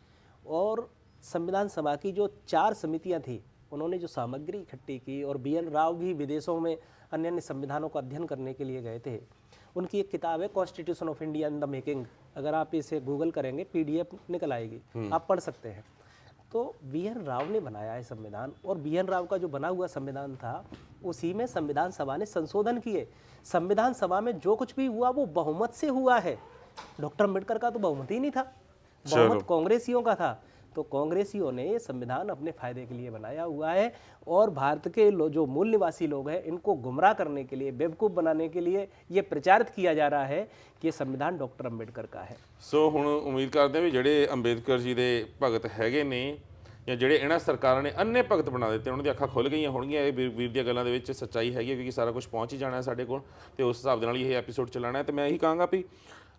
और संविधान सभा की जो 4 समितियाँ थी उन्होंने जो सामग्री इकट्ठी की, और BN राव भी विदेशों में अन्य अन्य संविधानों का अध्ययन करने के लिए गए थे। उनकी एक किताब है constitution of India in the making, अगर आप इसे गूगल करेंगे PDF निकल आएगी, आप पढ़ सकते हैं। तो BN राव ने बनाया है संविधान, और BN राव का जो बना हुआ संविधान था उसी में संविधान सभा ने संशोधन किए। संविधान सभा में जो कुछ भी हुआ वो बहुमत से हुआ है। डॉक्टर अम्बेडकर का तो बहुमत ही नहीं था, बहुमत कांग्रेसियों का था। तो कांग्रेसियों ने ये संविधान अपने फायदे के लिए बनाया हुआ है, और भारत के जो मूल निवासी लोग हैं इनको गुमराह करने के लिए, बेवकूफ़ बनाने के लिए ये प्रचारित किया जा रहा है कि संविधान डॉक्टर अम्बेडकर का है। ਸੋ ਹੁਣ ਉਮੀਦ ਕਰਦੇ ਹਾਂ ਵੀ ਜਿਹੜੇ ਅੰਬੇਦਕਰ ਜੀ ਦੇ ਭਗਤ ਹੈਗੇ ਨੇ, ਜਾਂ ਜਿਹੜੇ ਇਹਨਾਂ ਸਰਕਾਰਾਂ ਨੇ ਅੰਨੇ ਭਗਤ ਬਣਾ ਦਿੱਤੇ, ਉਹਨਾਂ ਦੀ ਅੱਖਾਂ ਖੁੱਲ ਗਈਆਂ ਹੋਣਗੀਆਂ। ਇਹ ਵੀਰ ਦੀਆਂ ਗੱਲਾਂ ਦੇ ਵਿੱਚ ਸੱਚਾਈ ਹੈਗੀ ਹੈ, ਕਿਉਂਕਿ ਸਾਰਾ ਕੁਝ ਪਹੁੰਚ ਹੀ ਜਾਣਾ ਹੈ ਸਾਡੇ ਕੋਲ, ਤੇ ਉਸ ਹਿਸਾਬ ਦੇ ਨਾਲ ਹੀ ਇਹ ਐਪੀਸੋਡ ਚਲਾਉਣਾ ਹੈ। ਤੇ ਮੈਂ ਇਹੀ ਕਹਾਂਗਾ ਵੀ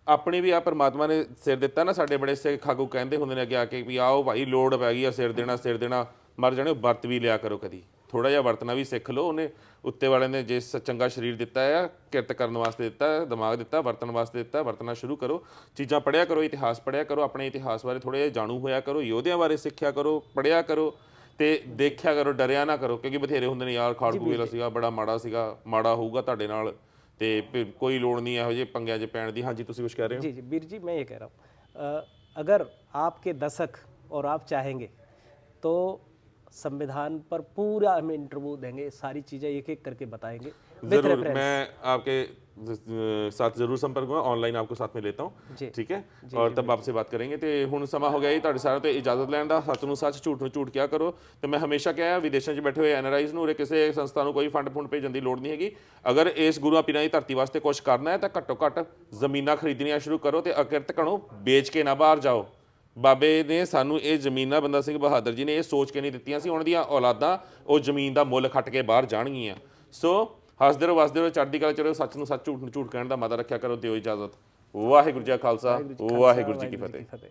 ਆਪਣੀ ਵੀ ਆ ਪਰਮਾਤਮਾ ਨੇ ਸਿਰ ਦਿੱਤਾ ਨਾ, ਸਾਡੇ ਬੜੇ ਸਿੱਖ ਆਗੂ ਕਹਿੰਦੇ ਹੁੰਦੇ ਨੇ ਅੱਗੇ ਆ ਕੇ ਵੀ ਆਓ ਭਾਈ ਲੋੜ ਪੈ ਗਈ ਆ ਸਿਰ ਦੇਣਾ ਮਰ ਜਾਣੇ, ਵਰਤ ਵੀ ਲਿਆ ਕਰੋ, ਕਦੀ ਥੋੜਾ ਜਿਹਾ ਵਰਤਣਾ ਵੀ ਸਿੱਖ ਲਓ। ਉਹਨੇ ਉੱਤੇ ਵਾਲੇ ਨੇ ਜਿਸ ਚੰਗਾ ਸਰੀਰ ਦਿੱਤਾ ਆ, ਕਿਰਤ ਕਰਨ ਵਾਸਤੇ ਦਿੱਤਾ, ਦਿਮਾਗ ਦਿੱਤਾ, ਵਰਤਣ ਵਾਸਤੇ ਦਿੱਤਾ, ਵਰਤਣਾ ਸ਼ੁਰੂ ਕਰੋ। ਚੀਜ਼ਾਂ ਪੜ੍ਹਿਆ ਕਰੋ, ਇਤਿਹਾਸ ਪੜ੍ਹਿਆ ਕਰੋ, ਆਪਣੇ ਇਤਿਹਾਸ ਬਾਰੇ ਥੋੜ੍ਹਾ ਜਿਹਾ ਜਾਣੂ ਹੋਇਆ ਕਰੋ, ਯੋਧਿਆਂ ਬਾਰੇ ਸਿੱਖਿਆ ਕਰੋ, ਪੜ੍ਹਿਆ ਕਰੋ ਤੇ ਦੇਖਿਆ ਕਰੋ, ਡਰਿਆ ਨਾ ਕਰੋ। ਕਿਉਂਕਿ ਬਥੇਰੇ ਹੁੰਦੇ ਨੇ ਯਾਰ ਖਾੜਕੂ ਵੇਲਾ ਸੀਗਾ, ਬੜਾ ਮਾੜਾ ਸੀਗਾ, ਮਾੜਾ ਹੋਊਗਾ ਤੁਹਾਡੇ ਨਾਲ, ਤੇ ਕੋਈ ਲੋੜ ਨਹੀਂ ਇਹੋ ਜਿਹੇ ਪੰਗਿਆਂ 'ਚ ਪੈਣ ਦੀ। ਹਾਂਜੀ, ਤੁਸੀਂ ਕੁਝ ਕਹਿ ਰਹੇ ਹੋ? जी जी वीर जी, मैं ये कह रहा हूँ, अगर आपके दशक और आप चाहेंगे तो संविधान पर पूरा हम इंटरव्यू देंगे, सारी चीज़ें एक एक करके बताएंगे। जरूर, मैं आपके साथ जरूर संपर्क में ऑनलाइन आपको साथ में लेता हूँ, ठीक है, और तब आपसे बात करेंगे। तो हुण समा हो गया जी ਤੁਹਾਡੇ ਸਾਰਿਆਂ ਤੋਂ ਇਜਾਜ਼ਤ ਲੈਣ ਦਾ। ਸੱਚ ਨੂੰ ਸੱਚ, ਝੂਠ ਨੂੰ ਝੂਠ ਕਿਹਾ ਕਰੋ। ਤੇ ਮੈਂ ਹਮੇਸ਼ਾ ਕਿਹਾ ਵਿਦੇਸ਼ਾਂ 'ਚ ਬੈਠੇ ਹੋਏ NRIs ਨੂੰ ਉਰੇ ਕਿਸੇ ਸੰਸਥਾ ਨੂੰ ਕੋਈ ਫੰਡ ਭੇਜਣ ਦੀ ਲੋੜ ਨਹੀਂ ਹੈਗੀ। ਅਗਰ ਇਸ ਗੁਰੂਆਂ ਪੀਰਾਂ ਦੀ ਧਰਤੀ ਵਾਸਤੇ ਕੁਝ ਕਰਨਾ ਹੈ ਤਾਂ ਘੱਟੋ ਘੱਟ ਜ਼ਮੀਨਾਂ ਖਰੀਦਣੀਆਂ ਸ਼ੁਰੂ ਕਰੋ, ਤੇ ਅਕਿਰਤ ਘਣੋ ਵੇਚ ਕੇ ਨਾ ਬਾਹਰ ਜਾਓ। ਬਾਬੇ ਨੇ ਸਾਨੂੰ ਇਹ ਜ਼ਮੀਨਾਂ ਬੰਦਾ ਸਿੰਘ ਬਹਾਦਰ ਜੀ ਨੇ ਇਹ ਸੋਚ ਕੇ ਨਹੀਂ ਦਿੱਤੀਆਂ ਸੀ ਉਹਨਾਂ ਦੀਆਂ ਔਲਾਦਾਂ ਉਹ ਜ਼ਮੀਨ ਦਾ ਮੁੱਲ ਖੱਟ ਕੇ ਬਾਹਰ ਜਾਣਗੀਆਂ। ਸੋ ਹੱਸਦੇ ਰਹੋ, ਵਸਦੇ ਰਹੋ, ਚੜ੍ਹਦੀ ਕਲਾ 'ਚ ਰਹੋ, ਸੱਚ ਨੂੰ ਸੱਚ, ਝੂਠ ਨੂੰ ਝੂਠ ਕਹਿਣ ਦਾ ਮਾਦਾ ਰੱਖਿਆ ਕਰੋ। ਦਿਓ ਇਜਾਜ਼ਤ। ਵਾਹਿਗੁਰੂ ਜੀ ਕਾ ਖਾਲਸਾ, ਵਾਹਿਗੁਰੂ ਜੀ ਕੀ ਫਤਿਹ।